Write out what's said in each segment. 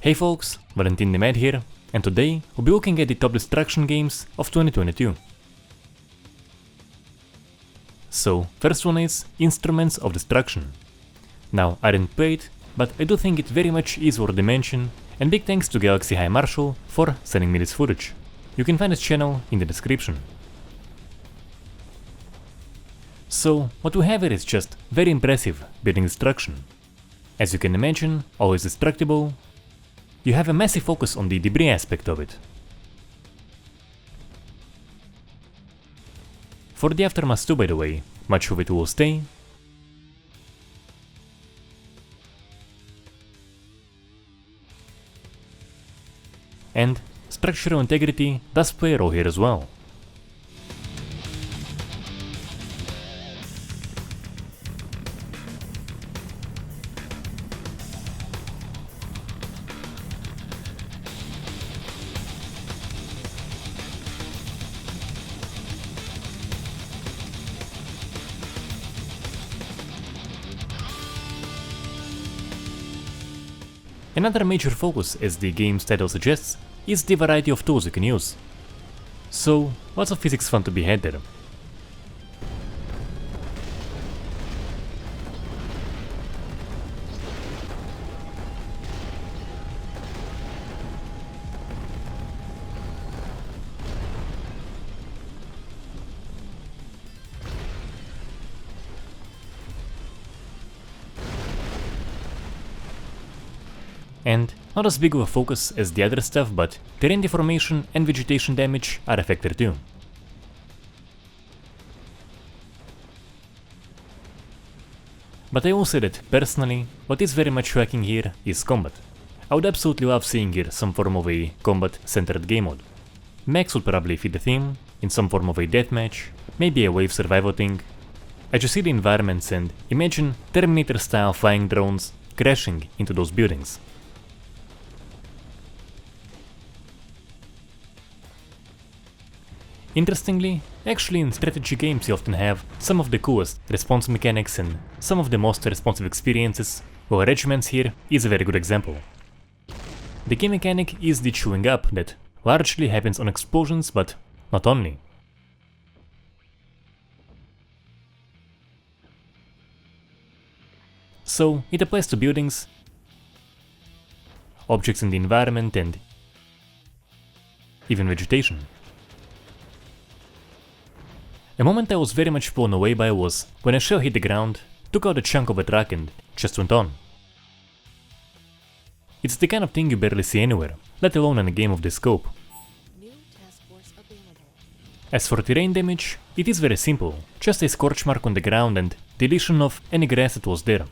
Hey folks, Valentin the Mad here, and today we'll be looking at the top destruction games of 2022. So, first one is Instruments of Destruction. Now, I didn't play it, but I do think it very much is worth the mention, and big thanks to GalaxyHighMarshal for sending me this footage. You can find his channel in the description. So, what we have here is just very impressive building destruction. As you can imagine, all is destructible. You have a massive focus on the debris aspect of it. For the aftermath too, by the way, much of it will stay. And structural integrity does play a role here as well. Another major focus, as the game's title suggests, is the variety of tools you can use. So, lots of physics fun to be had there. And not as big of a focus as the other stuff, but terrain deformation and vegetation damage are a factor too. But I will say that, personally, what is very much lacking here is combat. I would absolutely love seeing here some form of a combat-centered game mode. Mechs would probably fit the theme, in some form of a deathmatch, maybe a wave survival thing. I just see the environments and imagine Terminator-style flying drones crashing into those buildings. Interestingly, actually in strategy games you often have some of the coolest response mechanics and some of the most responsive experiences, while Regiments here is a very good example. The key mechanic is the chewing up that largely happens on explosions, but not only. So it applies to buildings, objects in the environment, and even vegetation. A moment I was very much blown away by was when a shell hit the ground, took out a chunk of a truck and just went on. It's the kind of thing you barely see anywhere, let alone in a game of this scope. As for terrain damage, it is very simple, just a scorch mark on the ground and deletion of any grass that was there.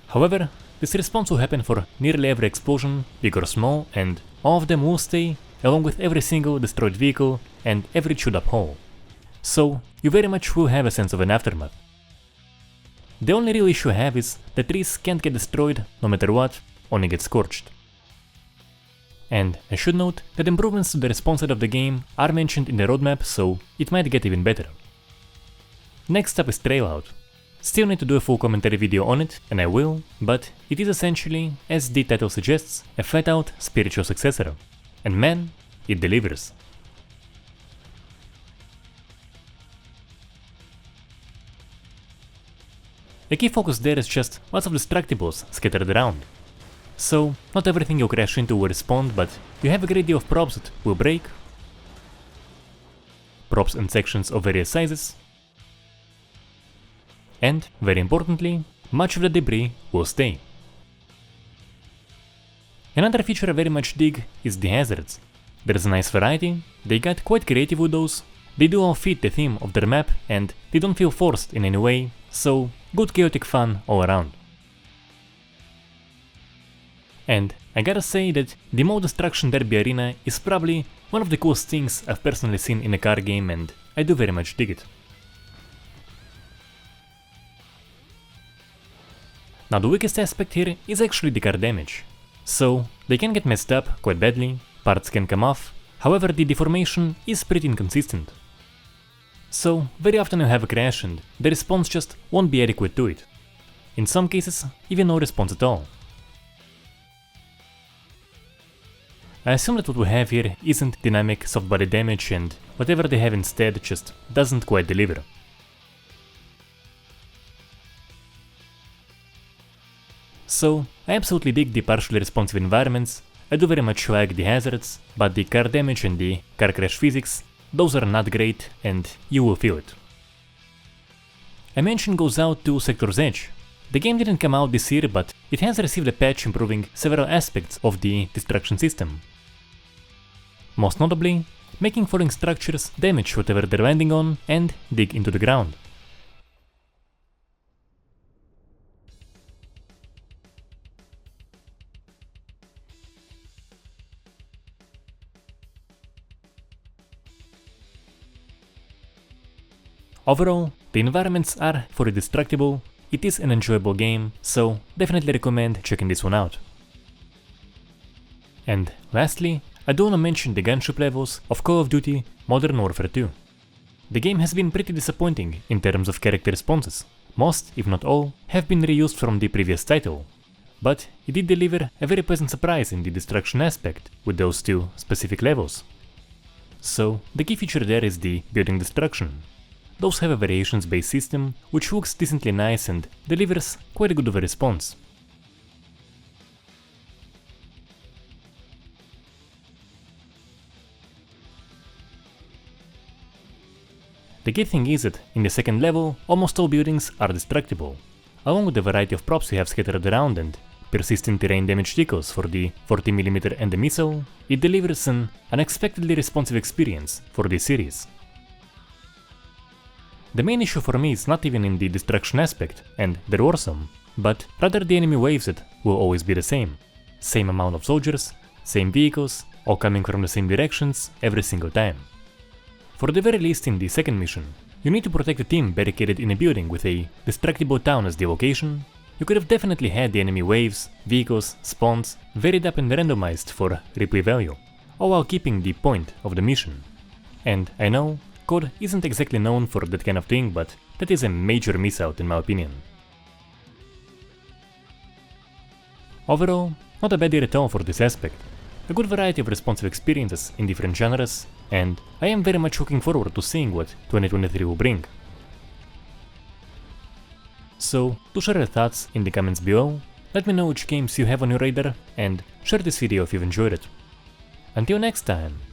However, this response will happen for nearly every explosion, big or small, and all of them will stay, along with every single destroyed vehicle and every chewed up hole. So, you very much will have a sense of an aftermath. The only real issue I have is that trees can't get destroyed no matter what, only get scorched. And I should note that improvements to the response side of the game are mentioned in the roadmap, so it might get even better. Next up is Trailout. Still need to do a full commentary video on it, and I will, but it is essentially, as the title suggests, a flat out spiritual successor. And man, it delivers. The key focus there is just lots of destructibles scattered around. So, not everything you crash into will respond, but you have a great deal of props that will break, props and sections of various sizes, and, very importantly, much of the debris will stay. Another feature I very much dig is the hazards. There's a nice variety, they got quite creative with those, they do all fit the theme of their map and they don't feel forced in any way, so good chaotic fun all around. And I gotta say that the Mode Destruction Derby Arena is probably one of the coolest things I've personally seen in a car game, and I do very much dig it. Now the weakest aspect here is actually the car damage. So they can get messed up quite badly, parts can come off, however the deformation is pretty inconsistent. So very often you have a crash and the response just won't be adequate to it. In some cases, even no response at all. I assume that what we have here isn't dynamic soft body damage, and whatever they have instead just doesn't quite deliver. So, I absolutely dig the partially responsive environments, I do very much like the hazards, but the car damage and the car crash physics, those are not great and you will feel it. A mention goes out to Sector's Edge. The game didn't come out this year, but it has received a patch improving several aspects of the destruction system. Most notably, making falling structures damage whatever they're landing on and dig into the ground. Overall, the environments are fully destructible, it is an enjoyable game, so definitely recommend checking this one out. And lastly, I do wanna mention the gunship levels of Call of Duty Modern Warfare 2. The game has been pretty disappointing in terms of character responses. Most, if not all, have been reused from the previous title. But it did deliver a very pleasant surprise in the destruction aspect with those two specific levels. So, the key feature there is the building destruction. Those have a variations based system which looks decently nice and delivers quite a good of a response. The key thing is that in the second level almost all buildings are destructible, along with the variety of props you have scattered around and persistent terrain damage decals for the 40mm and the missile. It delivers an unexpectedly responsive experience for this series. The main issue for me is not even in the destruction aspect, and they're awesome, but rather the enemy waves that will always be the same. Same amount of soldiers, same vehicles, all coming from the same directions every single time. For the very least in the second mission, you need to protect a team barricaded in a building with a destructible town as the location. You could have definitely had the enemy waves, vehicles, spawns varied up and randomized for replay value, all while keeping the point of the mission. And I know, COD isn't exactly known for that kind of thing, but that is a major miss out in my opinion. Overall, not a bad year at all for this aspect. A good variety of responsive experiences in different genres, and I am very much looking forward to seeing what 2023 will bring. So, do share your thoughts in the comments below, let me know which games you have on your radar, and share this video if you've enjoyed it. Until next time!